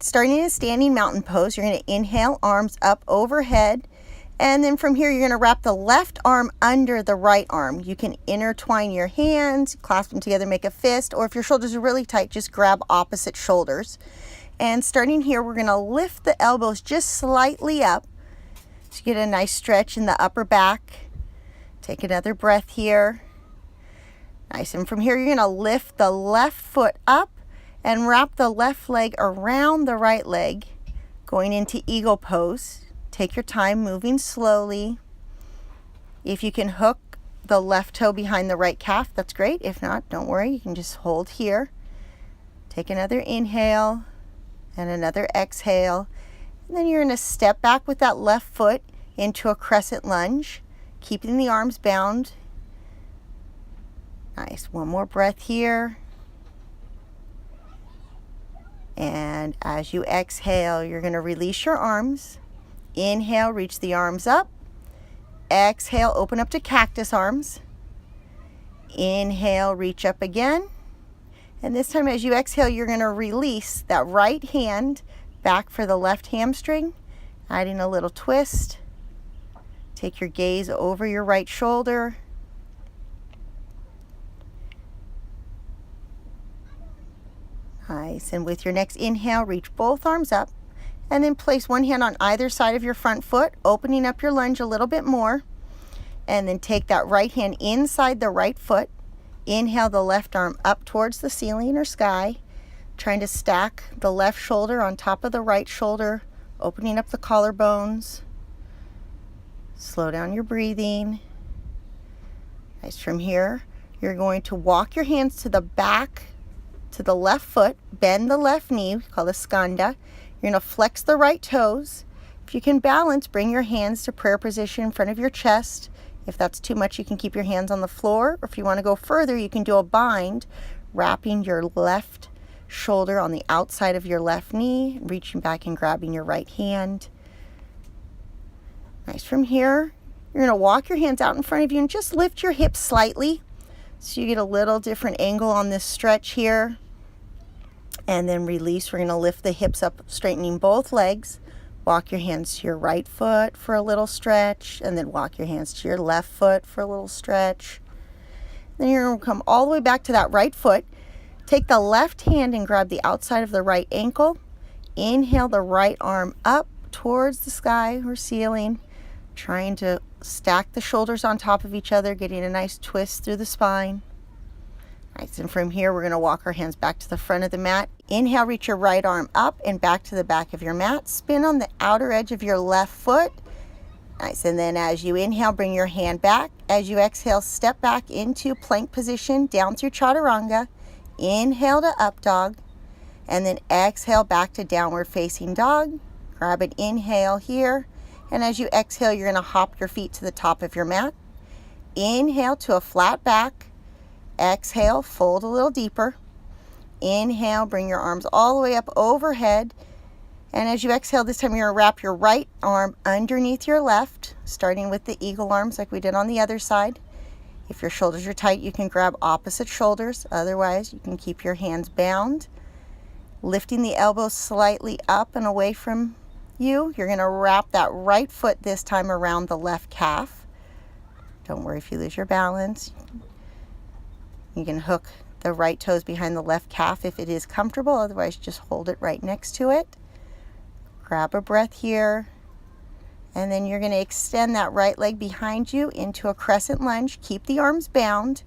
Starting in a standing mountain pose, you're going to inhale, arms up overhead. And then from here, you're going to wrap the left arm under the right arm. You can intertwine your hands, clasp them together, make a fist, or if your shoulders are really tight, just grab opposite shoulders. And starting here, we're going to lift the elbows just slightly up to get a nice stretch in the upper back. Take another breath here. Nice. And from here, you're going to lift the left foot up and wrap the left leg around the right leg, going into eagle pose. Take your time, moving slowly. If you can hook the left toe behind the right calf, that's great. If not, don't worry, you can just hold here. Take another inhale and another exhale. And then you're going to step back with that left foot into a crescent lunge, keeping the arms bound. Nice. One more breath here. And as you exhale, you're going to release your arms. Inhale, reach the arms up. Exhale, open up to cactus arms. Inhale, reach up again. And this time as you exhale, you're going to release that right hand back for the left hamstring, adding a little twist. Take your gaze over your right shoulder. Nice. And with your next inhale, reach both arms up. And then place one hand on either side of your front foot, opening up your lunge a little bit more. And then take that right hand inside the right foot. Inhale the left arm up towards the ceiling or sky, trying to stack the left shoulder on top of the right shoulder, opening up the collarbones. Slow down your breathing. Nice. From here, you're going to walk your hands to the back, to the left foot, bend the left knee, we call this skanda. You're going to flex the right toes. If you can balance, bring your hands to prayer position in front of your chest. If that's too much, you can keep your hands on the floor. Or if you want to go further, you can do a bind, wrapping your left shoulder on the outside of your left knee, reaching back and grabbing your right hand. Nice. From here, you're going to walk your hands out in front of you and just lift your hips slightly so you get a little different angle on this stretch here. And then release. We're going to lift the hips up, straightening both legs. Walk your hands to your right foot for a little stretch, and then walk your hands to your left foot for a little stretch. Then you're going to come all the way back to that right foot. Take the left hand and grab the outside of the right ankle. Inhale the right arm up towards the sky or ceiling, trying to stack the shoulders on top of each other, getting a nice twist through the spine. Nice. And from here, we're going to walk our hands back to the front of the mat. Inhale, reach your right arm up and back to the back of your mat. Spin on the outer edge of your left foot. Nice. And then as you inhale, bring your hand back. As you exhale, step back into plank position, down through chaturanga. Inhale to up dog. And then exhale back to downward facing dog. Grab an inhale here. And as you exhale, you're going to hop your feet to the top of your mat. Inhale to a flat back. Exhale, fold a little deeper. Inhale, bring your arms all the way up overhead. And as you exhale, this time you're going to wrap your right arm underneath your left, starting with the eagle arms like we did on the other side. If your shoulders are tight, you can grab opposite shoulders. Otherwise, you can keep your hands bound. Lifting the elbows slightly up and away from you. You're going to wrap that right foot this time around the left calf. Don't worry if you lose your balance. You can hook the right toes behind the left calf if it is comfortable. Otherwise, just hold it right next to it. Grab a breath here. And then you're going to extend that right leg behind you into a crescent lunge. Keep the arms bound.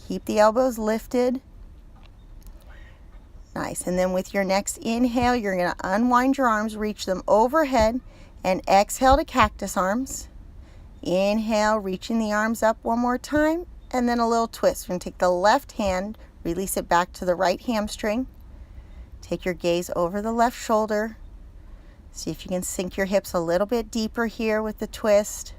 Keep the elbows lifted. Nice. And then with your next inhale, you're going to unwind your arms, reach them overhead, and exhale to cactus arms. Inhale, reaching the arms up one more time. And then a little twist. We're going to take the left hand, release it back to the right hamstring. Take your gaze over the left shoulder. See if you can sink your hips a little bit deeper here with the twist.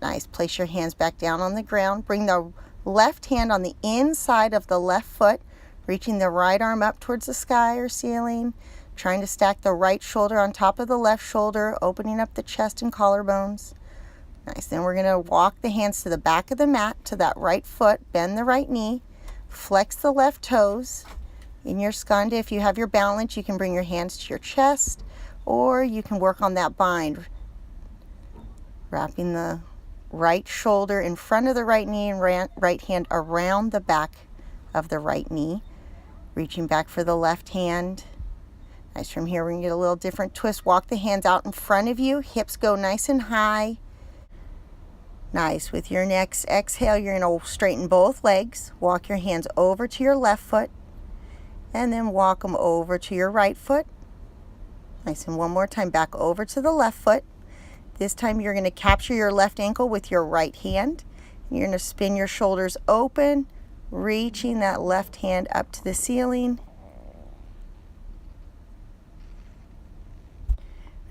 Nice. Place your hands back down on the ground. Bring the left hand on the inside of the left foot, reaching the right arm up towards the sky or ceiling. Trying to stack the right shoulder on top of the left shoulder, opening up the chest and collarbones. Nice. Then we're going to walk the hands to the back of the mat, to that right foot, bend the right knee, flex the left toes. In your skanda, if you have your balance, you can bring your hands to your chest, or you can work on that bind, wrapping the right shoulder in front of the right knee and right hand around the back of the right knee, reaching back for the left hand. Nice. From here, we're going to get a little different twist. Walk the hands out in front of you. Hips go nice and high. Nice. With your next exhale, you're going to straighten both legs. Walk your hands over to your left foot, and then walk them over to your right foot. Nice. And one more time, back over to the left foot. This time, you're going to capture your left ankle with your right hand. You're going to spin your shoulders open, reaching that left hand up to the ceiling.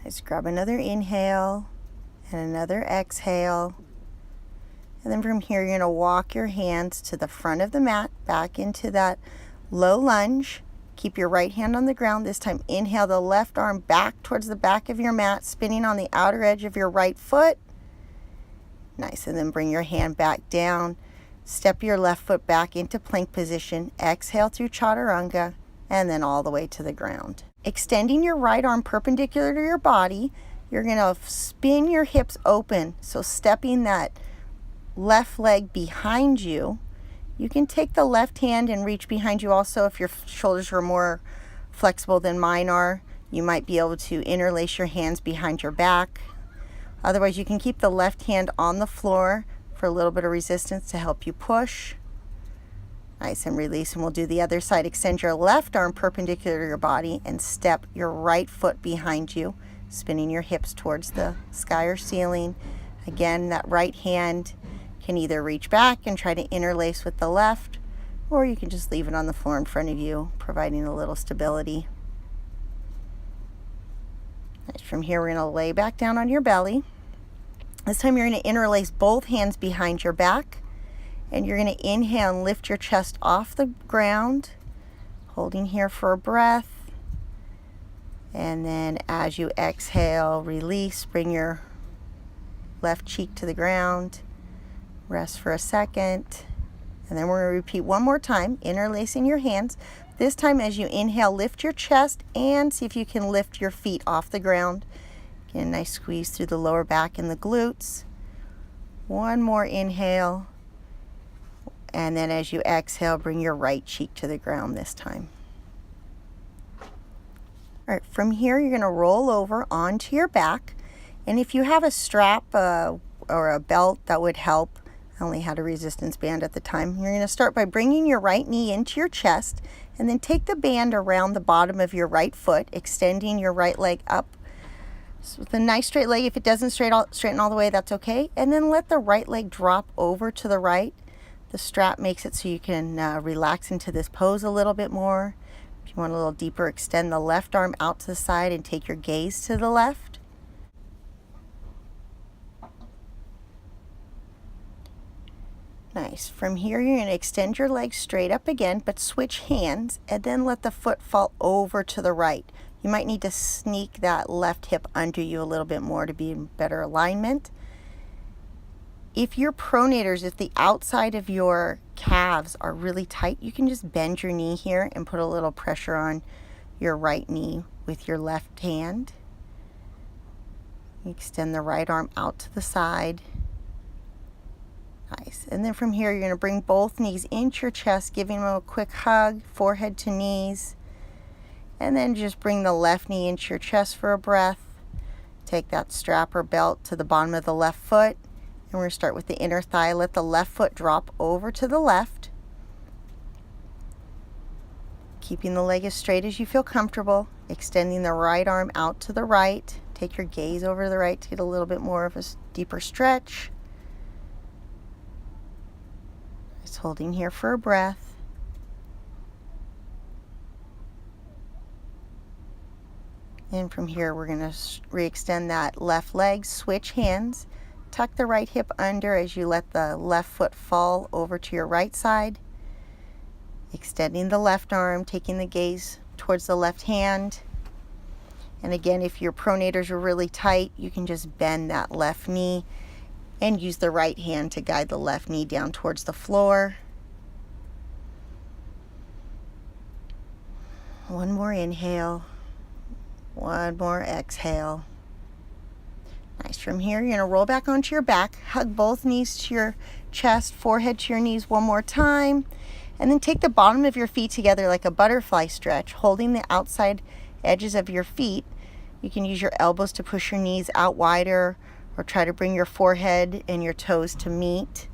Let's grab another inhale and another exhale. And then from here, you're going to walk your hands to the front of the mat, back into that low lunge. Keep your right hand on the ground. This time, inhale the left arm back towards the back of your mat, spinning on the outer edge of your right foot. Nice. And then bring your hand back down. Step your left foot back into plank position. Exhale through chaturanga, and then all the way to the ground. Extending your right arm perpendicular to your body, you're going to spin your hips open. So stepping that left leg behind you. You can take the left hand and reach behind you also. If your shoulders are more flexible than mine are, you might be able to interlace your hands behind your back. Otherwise, you can keep the left hand on the floor for a little bit of resistance to help you push. Nice. And release, and we'll do the other side. Extend your left arm perpendicular to your body and step your right foot behind you, spinning your hips towards the sky or ceiling. Again, that right hand can either reach back and try to interlace with the left, or you can just leave it on the floor in front of you, providing a little stability. Nice. From here, we're going to lay back down on your belly. This time, you're going to interlace both hands behind your back, and you're going to inhale and lift your chest off the ground, holding here for a breath. And then as you exhale, release, bring your left cheek to the ground. Rest for a second, and then we're going to repeat one more time, interlacing your hands. This time, as you inhale, lift your chest and see if you can lift your feet off the ground. Get a nice squeeze through the lower back and the glutes. One more inhale, and then as you exhale, bring your right cheek to the ground this time. All right, from here, you're going to roll over onto your back, and if you have a strap or a belt, that would help. I only had a resistance band at the time. You're going to start by bringing your right knee into your chest, and then take the band around the bottom of your right foot, extending your right leg up. So with a nice straight leg, if it doesn't straighten all the way, that's okay. And then let the right leg drop over to the right. The strap makes it so you can relax into this pose a little bit more. If you want a little deeper, extend the left arm out to the side and take your gaze to the left. Nice. From here, you're going to extend your legs straight up again, but switch hands, and then let the foot fall over to the right. You might need to sneak that left hip under you a little bit more to be in better alignment. If your pronators, if the outside of your calves are really tight, you can just bend your knee here and put a little pressure on your right knee with your left hand. Extend the right arm out to the side. Nice. And then from here, you're going to bring both knees into your chest, giving them a quick hug, forehead to knees. And then just bring the left knee into your chest for a breath. Take that strap or belt to the bottom of the left foot. And we're going to start with the inner thigh. Let the left foot drop over to the left. Keeping the leg as straight as you feel comfortable. Extending the right arm out to the right. Take your gaze over to the right to get a little bit more of a deeper stretch. Just holding here for a breath. And from here, we're going to re-extend that left leg, switch hands, tuck the right hip under as you let the left foot fall over to your right side. Extending the left arm, taking the gaze towards the left hand. And again, if your pronators are really tight, you can just bend that left knee and use the right hand to guide the left knee down towards the floor. One more inhale. One more exhale. Nice. From here, you're going to roll back onto your back. Hug both knees to your chest, forehead to your knees one more time. And then take the bottom of your feet together like a butterfly stretch, holding the outside edges of your feet. You can use your elbows to push your knees out wider or try to bring your forehead and your toes to meet.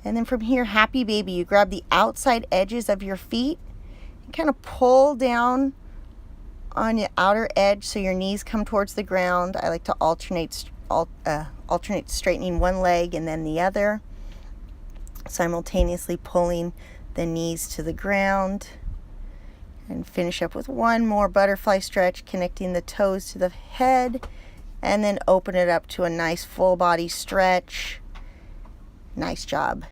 And then from here, happy baby. You grab the outside edges of your feet and kind of pull down on the outer edge so your knees come towards the ground. I like to alternate straightening one leg and then the other, simultaneously pulling the knees to the ground. And finish up with one more butterfly stretch, connecting the toes to the head, and then open it up to a nice full body stretch. Nice job.